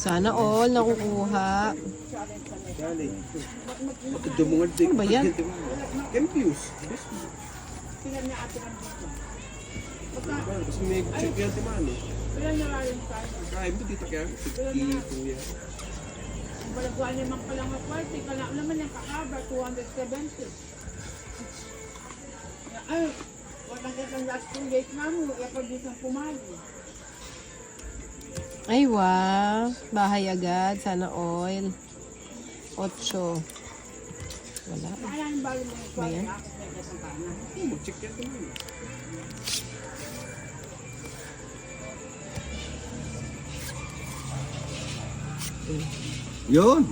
Sana all nakukuha. Ano ba yan? Confused. Kasi may check yan si Mano. Kaya mo dito kaya 50 kuya. Balagwan naman pala nga party, kala naman yung kakaba, 270. Ay, walang kitang last 2 days na mo, ipag-dis ang pumali. Ay, wow. Bahay agad. Sana all. 8. Wala. Kaya yung bali mo yung Ayan. Mag-check yan si Mano. Yun!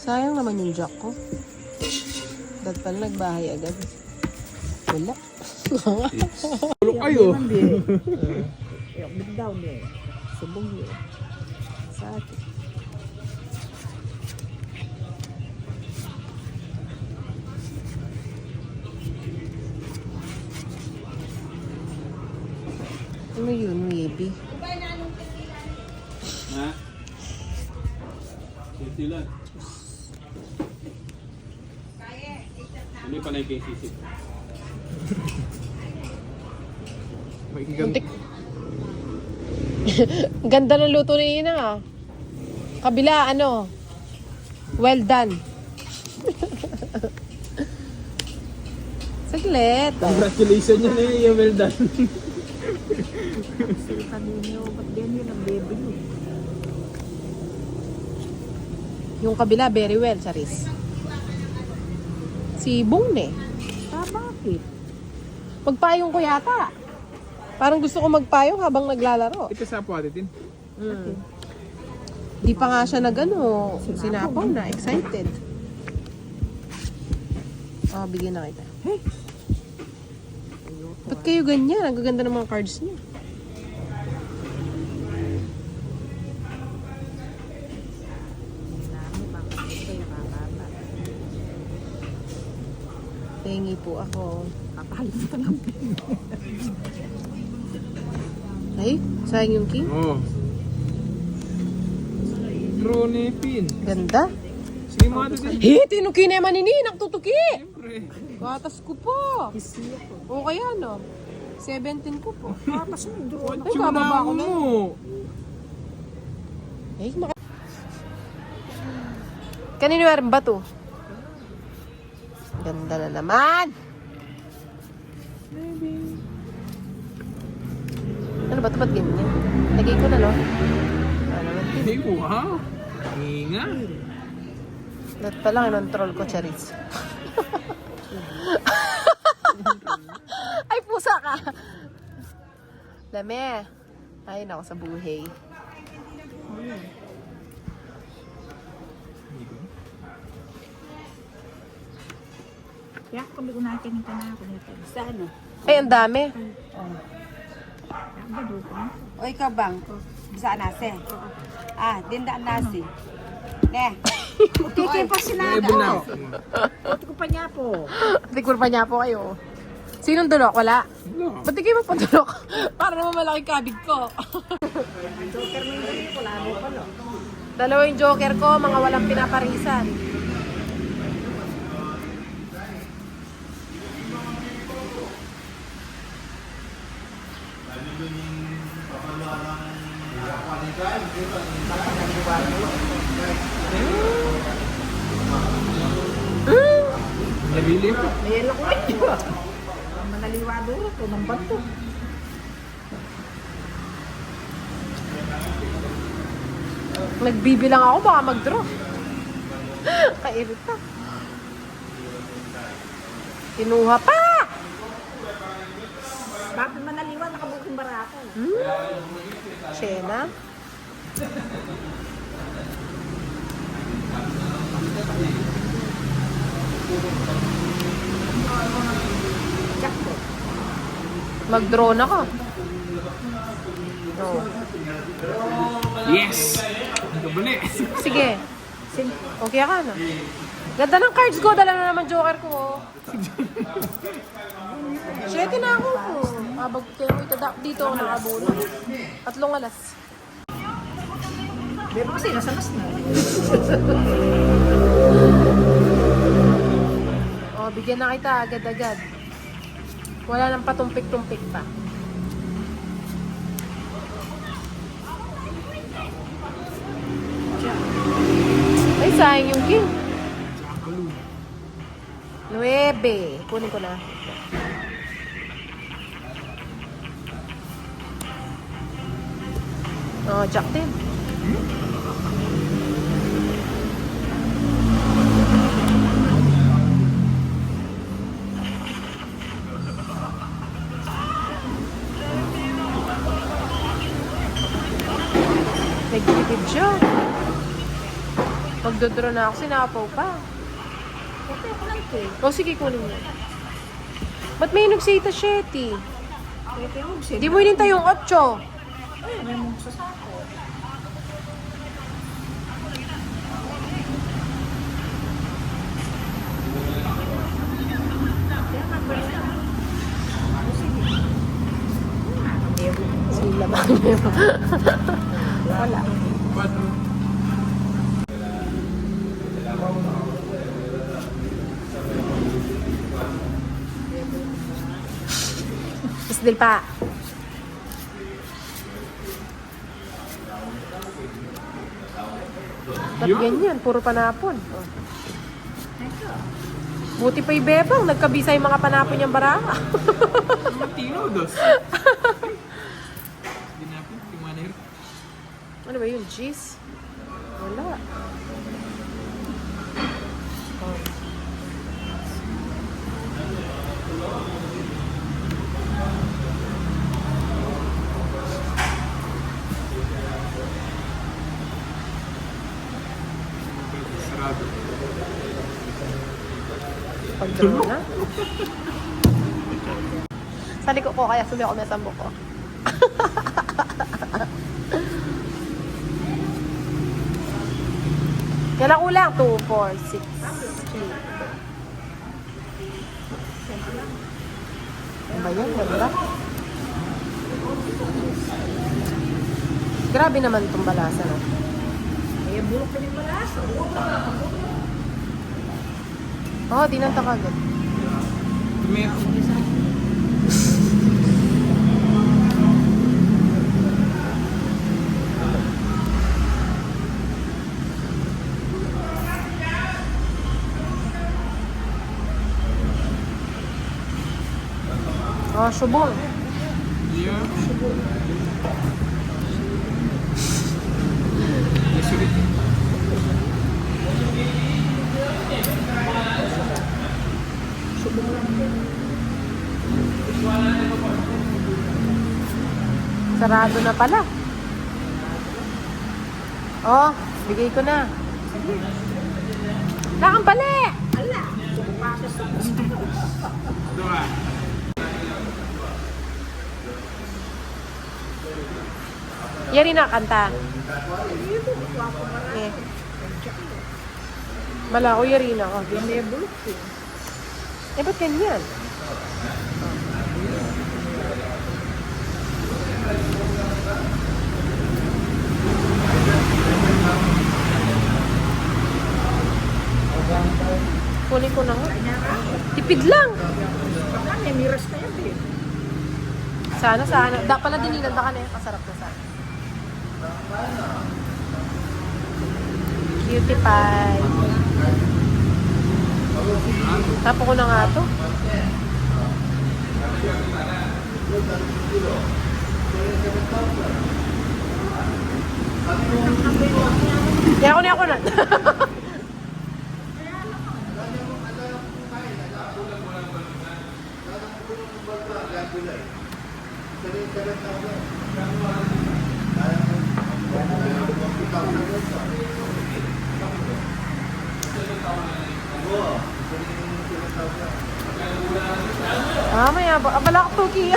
Sayang naman yung jack ko. Dahil pala nagbahay agad. Wala. Tulog kayo! bigdaw niya. Subong niya. Sa akin. Ano yun, maybe? Ha? Sisilan. Ano yung panay kay Sisi? Muntik. Ganda ng luto ni Ina ah. Kabila, ano? Well done. Saglit. Congratulations yun eh, well done. Sige kanino, ba't din yun ang baby mo? Yung kabila, very well, Charis. Si Bong eh. Bakit? Magpayong ko yata. Parang gusto ko magpayong habang naglalaro. Ito sa po atin. Di pa nga siya nag-ano, sinapaw na, excited. Oh, bigyan na kita. Hey! Ba't kayo ganyan? Ang gaganda ng mga cards niyo. Tingi po ako. Kapalit ka lang. Ay, sayang yung king. Oo. Drone pin. Ganda. Sige mo ato din. Hey, tinuki na naman ini, naktutuki. Siyempre. Gatas ko po. O kaya no? 17 ko po. Tapos mo, doon. Ay, bababa ako na. Ay, kanino meron ba to? Ganda na naman. Ano ba ito? Ba't ganyan? Lagay ko na, no? Ano naman? Hey, wow. Hinga. Lahat pa lang, inontrol ko, Charis. Ay, pusa ka! Dami. Ay, nako sa buhay. Kaya kung ko natin ka na ako nito. Sa ano? Ay, ang dami. O ikaw bang? Saan nasi? Ah, dinda nasi. Ne. Kiki pa sinaga. Ito ko pa niya po. Tikur pa niya po kayo. Sinong dunok? Wala? No. Ba't di kayo magpadunok? Para naman malaki kabig ko. Joker mo yung ganito, lalo pa no. Dalawa yung joker ko, mga walang pinaparisan. Nabili po. Mayelo ko ito. Manaliwa doon ito ng bato. Nagbibilang ako, baka mag-draw. Kairita. Kinuha pa! Bakit manaliwa nakabuking barako? Shena. Mag-drone ako. Oh. Yes! Gabali. Sige. Okay ka na. Ganda ng cards ko. Dala na naman joker ko. Oh. Shete na ako. Abag kayo mo itadak dito ako nakabuno. 3 alas. Pero kasi nasalas na. Oh, bigyan na kita agad-agad. Wala nang patumpik-tumpik pa. Ay, sayang yung king. 9. Kunin ko na. Oh, jack din. Nagtitipid siya. Magdodraw na ako, sinapaw pa. Okay, ako lang ito eh. O sige, kunin mo. Ba't may nagsita Shetty? Okay, ako siya. Di mo hinintay yung 8. Ay, may mong sasako. Kaya nga ba rin? Sila ba? Wala. Isdil pa. Ba't ganyan? Puro panapon. Oh. Buti pa yung bebang. Nagkabisa yung mga panapon niyang baraha. Matino, dos. Ginapin, tingmanir. Ano ba yun? Cheese? Wala. Oh. Sarado. Pag-draw na. Sa liko ko, kaya sabi ako may sambok ko. Kailan kulang? 2, 4, 6, 8. Ano ba yan? Ganda? Grabe naman itong balasa, no? Ay, bulok na yung malas. Oo, di nang takagad. Meron. Oh, subong. Yeah. Sulit. Sarado na pala. Oh, bigay ko na. Lakang pali! Ala, subukakas na. Dua. Yari na kanta. Eh. Mala ko, yari na ako. May bulok eh. Eh, ba't ganyan? Kunin ko na nga. Tipid lang. Baka may miras na yan eh. Sana. Da pala dinilan ka na eh. Kasarap na sana. Cutie pie. Tapo ko na nga to. Kaya ako na. Maya ba? Abala ko tuki.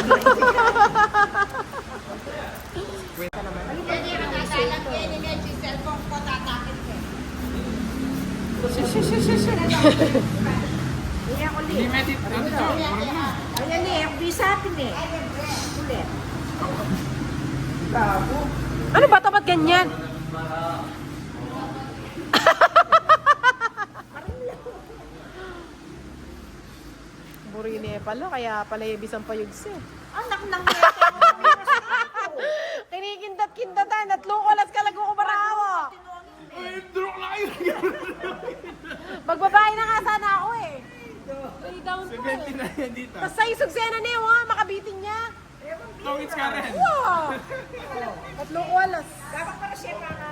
Hindi medit. Ano to? Ayan eh, bisa atin eh. Ulit. Ano ba? Tapat ganyan? Burine pala, kaya pala yung bisang payugsi. Anak nang Kinikindat-kindatan at lukolas ka lago-kubarawa. Ay, draw na kayo. Magbabae na nga sana ako eh. Lay down ko 70 eh. na yan dito. Tapos sa isugsena niya, makabitin niya. Tongits ka rin. Wow! At lukolas. Dapat para siya mga